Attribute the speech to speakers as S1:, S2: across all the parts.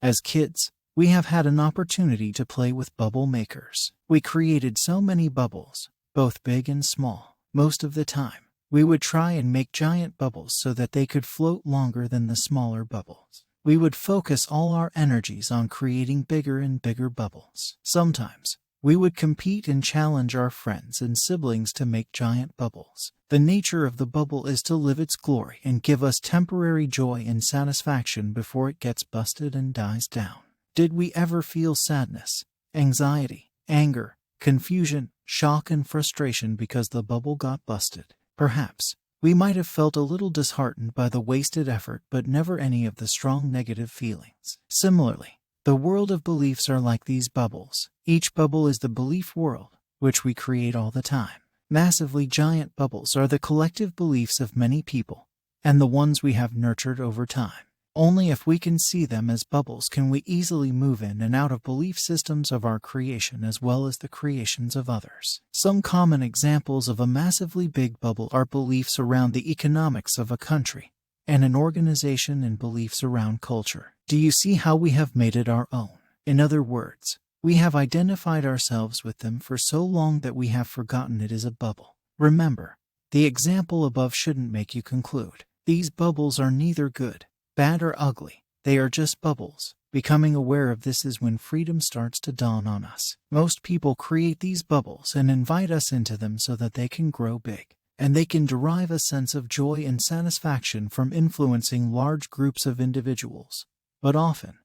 S1: As kids, we have had an opportunity to play with bubble makers. We created so many bubbles, both big and small. Most of the time, we would try and make giant bubbles so that they could float longer than the smaller bubbles. We would focus all our energies on creating bigger and bigger bubbles. Sometimes, we would compete and challenge our friends and siblings to make giant bubbles. The nature of the bubble is to live its glory and give us temporary joy and satisfaction before it gets busted and dies down. Did we ever feel sadness, anxiety, anger, confusion, shock, and frustration because the bubble got busted? Perhaps we might have felt a little disheartened by the wasted effort, but never any of the strong negative feelings. Similarly, the world of beliefs are like these bubbles. Each bubble is the belief world, which we create all the time. Massively giant bubbles are the collective beliefs of many people, and the ones we have nurtured over time. Only if we can see them as bubbles can we easily move in and out of belief systems of our creation as well as the creations of others. Some common examples of a massively big bubble are beliefs around the economics of a country and an organization and beliefs around culture. Do you see how we have made it our own? In other words, we have identified ourselves with them for so long that we have forgotten it is a bubble. Remember, the example above shouldn't make you conclude these bubbles are neither good, bad, or ugly. They are just bubbles. Becoming aware of this is when freedom starts to dawn on us. Most people create these bubbles and invite us into them so that they can grow big, and they can derive a sense of joy and satisfaction from influencing large groups of individuals. But often,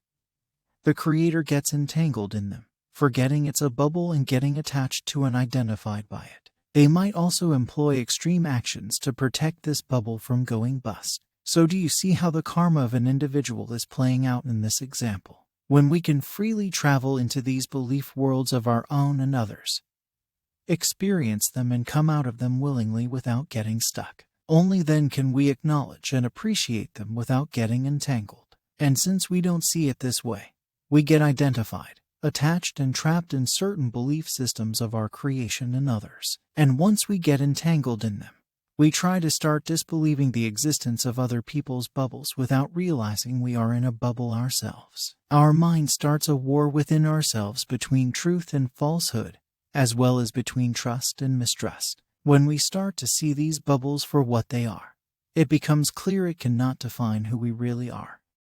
S1: the creator gets entangled in them, forgetting it's a bubble and getting attached to and identified by it. They might also employ extreme actions to protect this bubble from going bust. So do you see how the karma of an individual is playing out in this example? When we can freely travel into these belief worlds of our own and others, experience them and come out of them willingly without getting stuck. Only then can we acknowledge and appreciate them without getting entangled. And since we don't see it this way, we get identified, attached, and trapped in certain belief systems of our creation and others. And once we get entangled in them, we try to start disbelieving the existence of other people's bubbles without realizing we are in a bubble ourselves. Our mind starts a war within ourselves between truth and falsehood, as well as between trust and mistrust. When we start to see these bubbles for what they are, it becomes clear it cannot define who we really are.